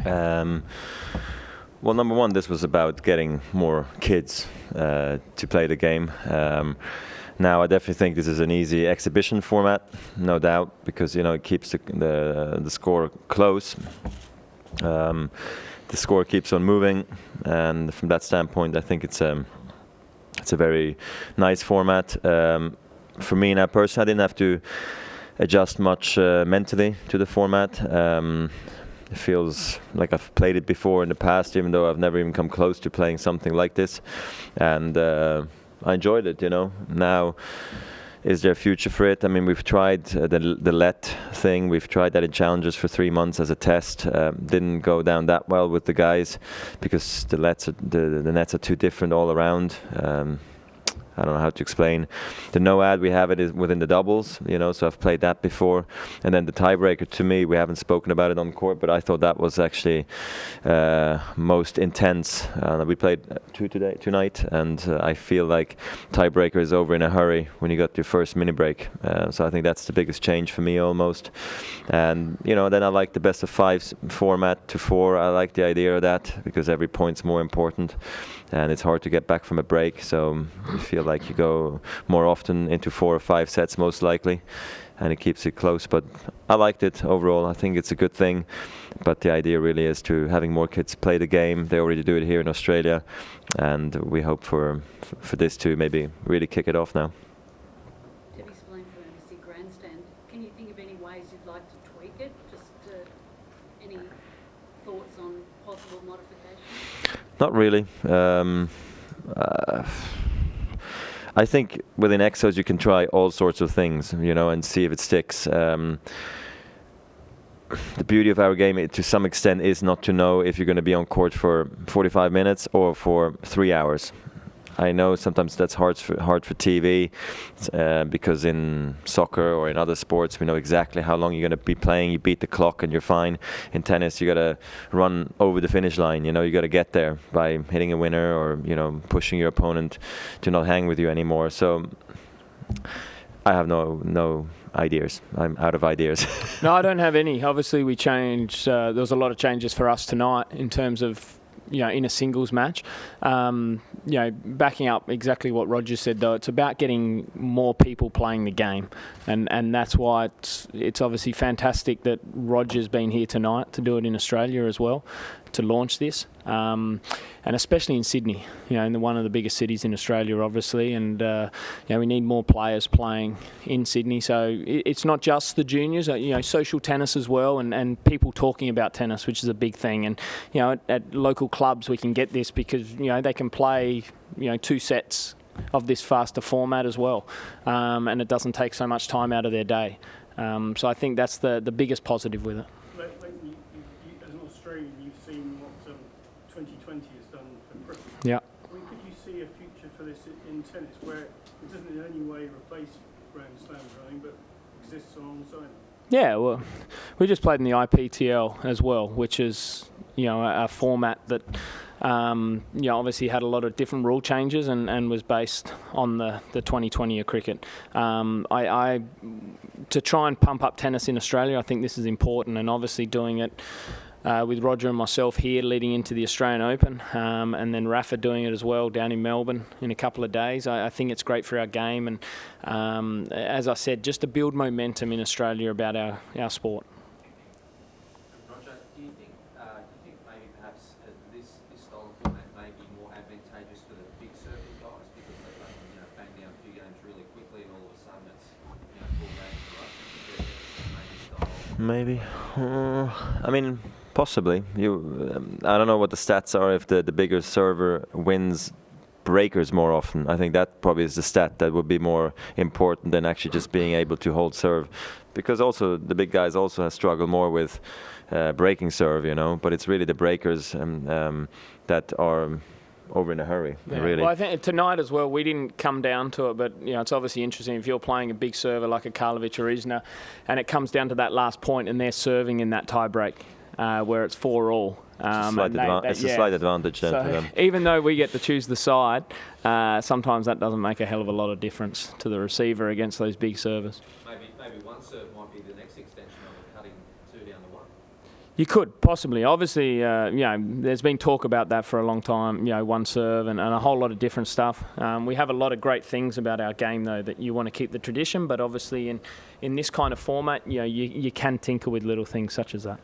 Well, number one, this was about getting more kids to play the game. Now, I definitely think this is an easy exhibition format, no doubt, because it keeps the score close. The score keeps on moving, and from that standpoint, I think it's a very nice format. For me now personally, I didn't have to adjust much mentally to the format. It feels like I've played it before in the past, even though I've never even come close to playing something like this. And I enjoyed it, Now, is there a future for it? I mean, we've tried the let thing. We've tried that in Challengers for 3 months as a test. Didn't go down that well with the guys because the nets are too different all around. I don't know how to explain. The no ad, we have it is within the doubles, so I've played that before. And then the tiebreaker, to me, we haven't spoken about it on court, but I thought that was actually most intense. We played tonight, and I feel like tiebreaker is over in a hurry when you got your first mini break. So I think that's the biggest change for me almost. And, then I like the best of 5 format to 4. I like the idea of that because every point's more important. And it's hard to get back from a break, so you feel like you go more often into 4 or 5 sets most likely, and it keeps it close. But I liked it overall. I think it's a good thing, but the idea really is to having more kids play the game. They already do it here in Australia, and we hope for this to maybe really kick it off now. Debbie's playing for an grandstand. Can you think of any ways you'd like to tweak it? Just any thoughts on possible modifications? Not really. I think within Exos you can try all sorts of things, and see if it sticks. The beauty of our game, to some extent, is not to know if you're going to be on court for 45 minutes or for 3 hours. I know sometimes that's hard for TV because in soccer or in other sports we know exactly how long you're going to be playing. You beat the clock and you're fine. In tennis you got to run over the finish line. You got to get there by hitting a winner or pushing your opponent to not hang with you anymore. So I have no ideas. I'm out of ideas. No, I don't have any. Obviously we changed. There was a lot of changes for us tonight in terms of in a singles match. Backing up exactly what Roger said, though, it's about getting more people playing the game. And that's why it's obviously fantastic that Roger's been here tonight to do it in Australia as well, to launch this. And especially in Sydney, in one of the biggest cities in Australia, obviously. And, we need more players playing in Sydney. So it's not just the juniors, social tennis as well, and people talking about tennis, which is a big thing. And, at local clubs we can get this because, they can play, 2 sets of this faster format as well. And it doesn't take so much time out of their day. So I think that's the biggest positive with it. As an Australian, you've seen what 2020 has done for cricket. Yeah. Could you see a future for this in tennis where it doesn't in any way replace Grand Slams running, but exists alongside them? Yeah, well, we just played in the IPTL as well, which is, a format that, obviously had a lot of different rule changes and was based on the 2020 of cricket. To try and pump up tennis in Australia, I think this is important, and obviously doing it with Roger and myself here leading into the Australian Open, and then Rafa doing it as well down in Melbourne in a couple of days. I think it's great for our game, and as I said, just to build momentum in Australia about our sport. Roger, do you think maybe perhaps this style of format may be more advantageous for the big serving guys because they can bang down a few games really quickly and all of a sudden it's full games? Maybe. I mean, possibly. I don't know what the stats are if the bigger server wins breakers more often. I think that probably is the stat that would be more important than actually just being able to hold serve, because also the big guys also have struggled more with breaking serve, but it's really the breakers that are over in a hurry. Yeah. Really. Well, I think tonight as well, we didn't come down to it, but it's obviously interesting if you're playing a big server like a Karlovic or Isner, and it comes down to that last point, and they're serving in that tie break where it's 4-all. It's a slight advantage then for them. Even though we get to choose the side, sometimes that doesn't make a hell of a lot of difference to the receiver against those big servers. Maybe one serve might be the next extension of cutting 2 down to 1. You could possibly. Obviously, there's been talk about that for a long time. One serve and a whole lot of different stuff. We have a lot of great things about our game, though, that you want to keep the tradition. But obviously, in this kind of format, you can tinker with little things such as that.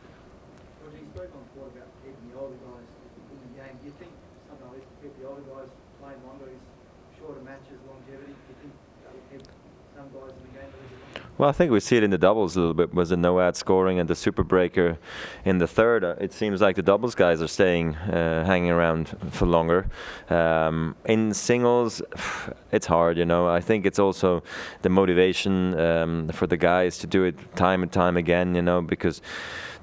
Roger, you spoke on before about keeping the older guys in the game. Do you think something like this to keep the older guys playing longer is shorter matches, longevity? Do you think that will keep some guys in the game a little bit longer? Well, I think we see it in the doubles a little bit. Was the no-ad scoring and the super breaker in the third. It seems like the doubles guys are staying, hanging around for longer. In singles, it's hard, I think it's also the motivation for the guys to do it time and time again, because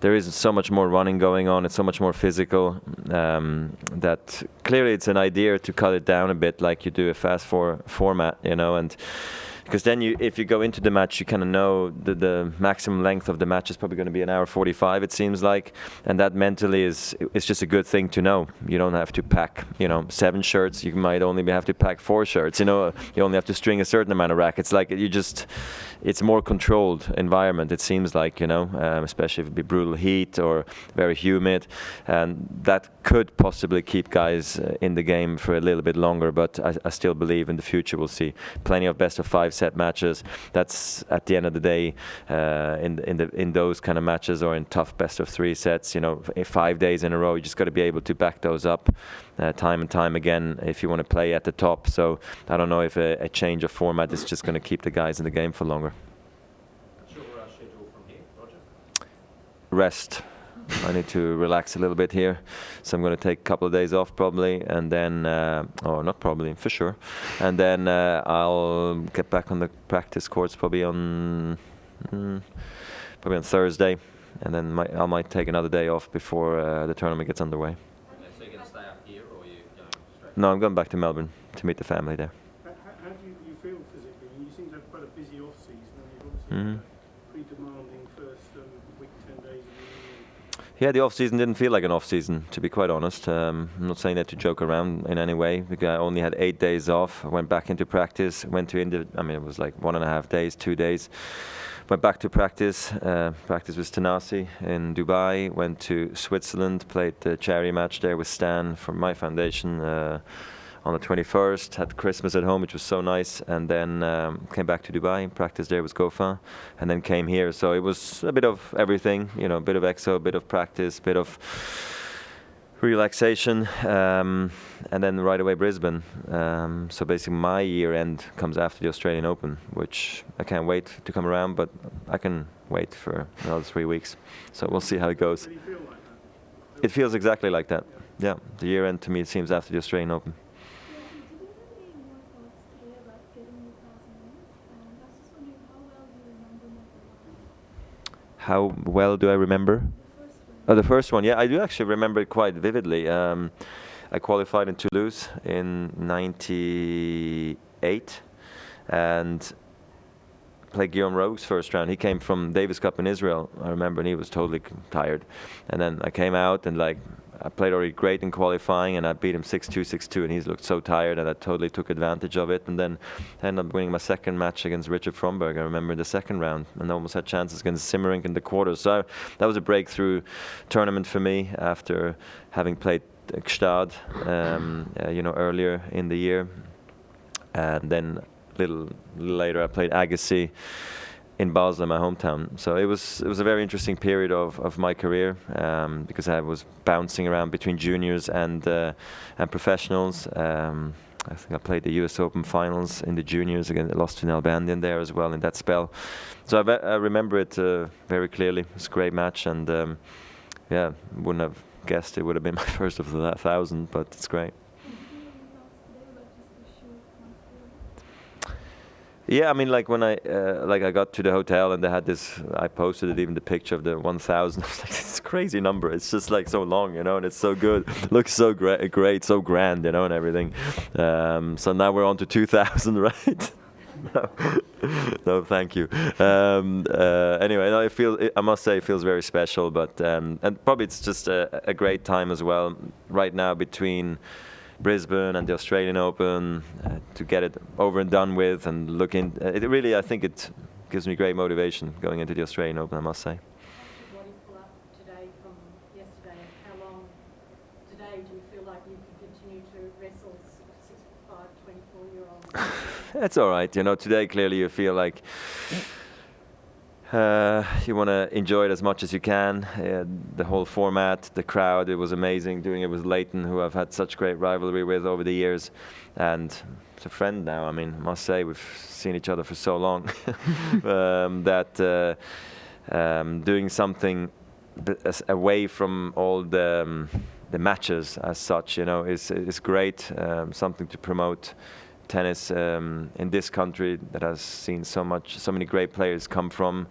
there is so much more running going on. It's so much more physical. That clearly it's an idea to cut it down a bit, like you do a fast format, and. Because then if you go into the match, you kind of know the maximum length of the match is probably going to be an hour 45, it seems like. And that mentally it's just a good thing to know. You don't have to pack, 7 shirts. You might only have to pack 4 shirts. You only have to string a certain amount of rackets. Like it's a more controlled environment, it seems like, especially if it be brutal heat or very humid. And that could possibly keep guys in the game for a little bit longer. But I still believe in the future we'll see plenty of best of 5 set matches. That's at the end of the day in those kind of matches or in tough best of 3 sets, 5 days in a row, you just got to be able to back those up time and time again if you want to play at the top. So I don't know if a change of format is just going to keep the guys in the game for longer. What's your schedule from here, Roger? Rest. I need to relax a little bit here, so I'm going to take a couple of days off probably, and then, or not probably, for sure, and then I'll get back on the practice courts probably on Thursday, and then I might take another day off before the tournament gets underway. So you're going to stay up here, or are you going straight? No, I'm going back to Melbourne to meet the family there. How do you feel physically? You seem to have quite a busy off-season, and you've obviously had a pretty demanding first week, 10 days of the year. Yeah, the off-season didn't feel like an off-season, to be quite honest. I'm not saying that to joke around in any way. I only had 8 days off. I went back into practice, went to India. It was like 1.5 days, 2 days. Went back to practice. Practice with Tanasi in Dubai. Went to Switzerland, played the charity match there with Stan from my foundation on the 21st. Had Christmas at home, which was so nice. And then came back to Dubai, practiced there with Gofa, and then came here. So it was a bit of everything, a bit of exo, a bit of practice, a bit of relaxation, and then right away Brisbane. So basically my year end comes after the Australian Open, which I can't wait to come around, but I can wait for another 3 weeks. So we'll see how it goes. Does it feel like that? It feels exactly like that. Yeah, the year end to me seems after the Australian Open. How well do I remember? Oh, the first one. Yeah, I do actually remember it quite vividly. I qualified in Toulouse in '98 and played Guillaume Rogue's first round. He came from Davis Cup in Israel, I remember, and he was totally tired. And then I came out and I played already great in qualifying, and I beat him 6-2, 6-2, and he looked so tired, and I totally took advantage of it. And then I ended up winning my second match against Richard Fromberg, I remember, in the second round, and I almost had chances against Simmerink in the quarters. So that was a breakthrough tournament for me after having played Gstad, earlier in the year. And then a little later I played Agassi in Basel, my hometown. So it was a very interesting period of my career because I was bouncing around between juniors and professionals. I think I played the US Open finals in the juniors again. I lost to an Albanian there as well in that spell. So I remember it very clearly. It was a great match, and wouldn't have guessed it would have been my first of the 1,000, but it's great. Yeah, when I got to the hotel and they had this, I posted it, even the picture of the 1,000. I was like, it's a crazy number. It's just so long, and it's so good. It looks so great, so grand, and everything. So now we're on to 2,000, right? No, thank you. Anyway, no, I must say, it feels very special. But and probably it's just a great time as well right now between Brisbane and the Australian Open to get it over and done with, and I think it gives me great motivation going into the Australian Open, I must say. Body up today from yesterday? How long today do you feel like you can continue to wrestle 6'5", 24-year-olds? It's all right. You know, today clearly you feel like you want to enjoy it as much as you can. The whole format, the crowd, it was amazing doing it with Lleyton, who I've had such great rivalry with over the years. And it's a friend now. I mean, I must say, we've seen each other for so long that doing something away from all the matches as such, you know, is great. Something to promote tennis in this country that has seen so many great players come from.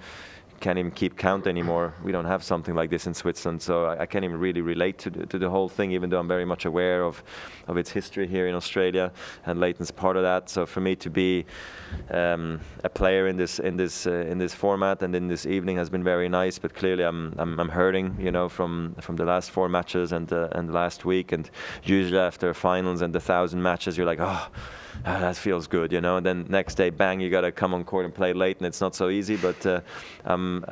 Can't even keep count anymore. We don't have something like this in Switzerland, so I can't even really relate to the whole thing, even though I'm very much aware of its history here in Australia, and Lleyton's part of that. So for me to be a player in this format and in this evening has been very nice. But clearly I'm hurting, you know, from the last 4 matches and last week. And usually after finals and the 1,000 matches, you're like, oh, that feels good, you know. And then next day, bang, you got to come on court and play Lleyton. It's not so easy, but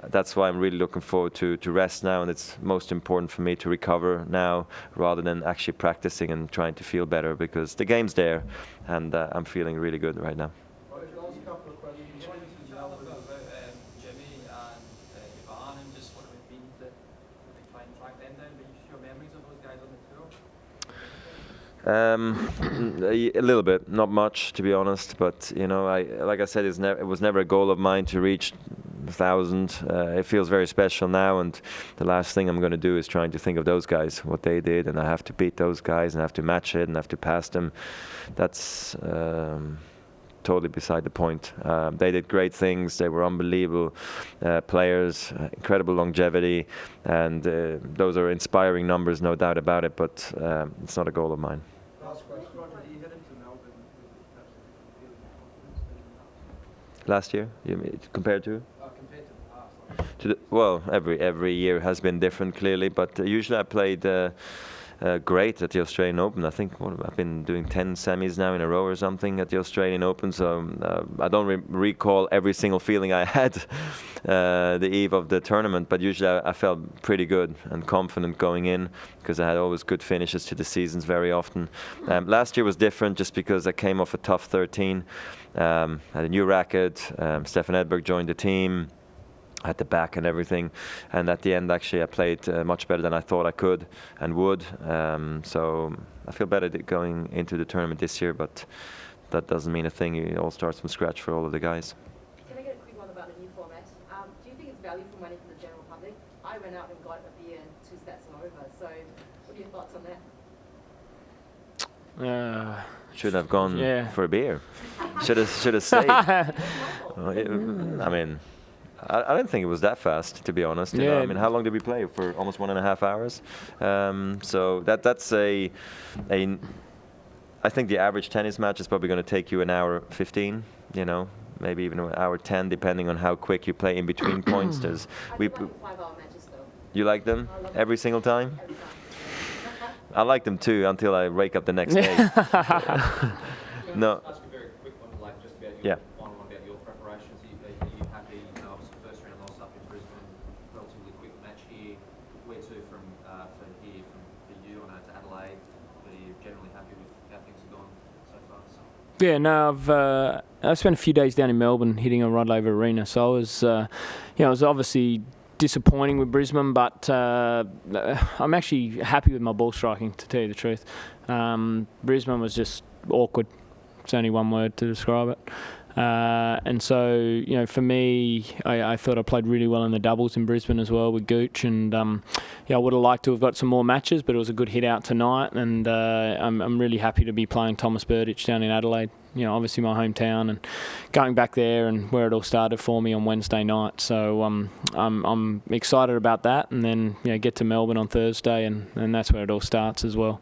that's why I'm really looking forward to rest now. And it's most important for me to recover now rather than actually practicing and trying to feel better, because the game's there, and I'm feeling really good right now. Jimmy and Ivan, and just what it would mean to try and track them down. But your memories of those guys on the tour? A little bit, not much to be honest, but you know, like I said, it was never a goal of mine to reach 1,000. It feels very special now, and the last thing I'm going to do is trying to think of those guys, what they did, and I have to beat those guys and have to match it and have to pass them. That's totally beside the point. They did great things. They were unbelievable players, incredible longevity, and those are inspiring numbers, no doubt about it, but it's not a goal of mine. Roger, you headed to Melbourne with perhaps a different feeling of confidence? Last year, you mean, compared to? Compared to the past. Well, every year has been different, clearly, but usually I played great at the Australian Open. I think I've been doing 10 semis now in a row or something at the Australian Open, so I don't recall every single feeling I had the eve of the tournament, but usually I felt pretty good and confident going in, because I had always good finishes to the seasons very often. Last year was different just because I came off a tough 13, had a new racket, Stefan Edberg joined the team, at the back and everything, and at the end actually I played much better than I thought I could and would, so I feel better going into the tournament this year, but that doesn't mean a thing. It all starts from scratch for all of the guys. Can I get a quick one about the new format? Do you think it's value for money for the general public? I went out and got a beer and 2 stats and over, so what are your thoughts on that? Should have gone for a beer. Should have stayed. I mean, I don't think it was that fast, to be honest. You know? I mean, how long did we play? For almost 1.5 hours. So that's I think the average tennis match is probably going to take you an hour 15. You know, maybe even an hour 10, depending on how quick you play in between points. I like the 5-hour matches, though. You like them every single time? Every time. I like them too until I wake up the next day. No. Ask a very quick one, like just about your final one about your preparations. Are you happy? You know, obviously first round loss up in Brisbane, relatively quick match here. Where to from for you on to Adelaide? Are you generally happy with how things have gone so far? Yeah, no, I've spent a few days down in Melbourne hitting a Rod Laver Arena, so I was, I was obviously disappointing with Brisbane, but I'm actually happy with my ball striking, to tell you the truth. Brisbane was just awkward. It's only one word to describe it. And so, for me, I thought I played really well in the doubles in Brisbane as well with Gooch, and I would have liked to have got some more matches, but it was a good hit out tonight, and I'm really happy to be playing Thomas Burditch down in Adelaide. Obviously my hometown, and going back there and where it all started for me on Wednesday night. So I'm excited about that, and then get to Melbourne on Thursday, and that's where it all starts as well.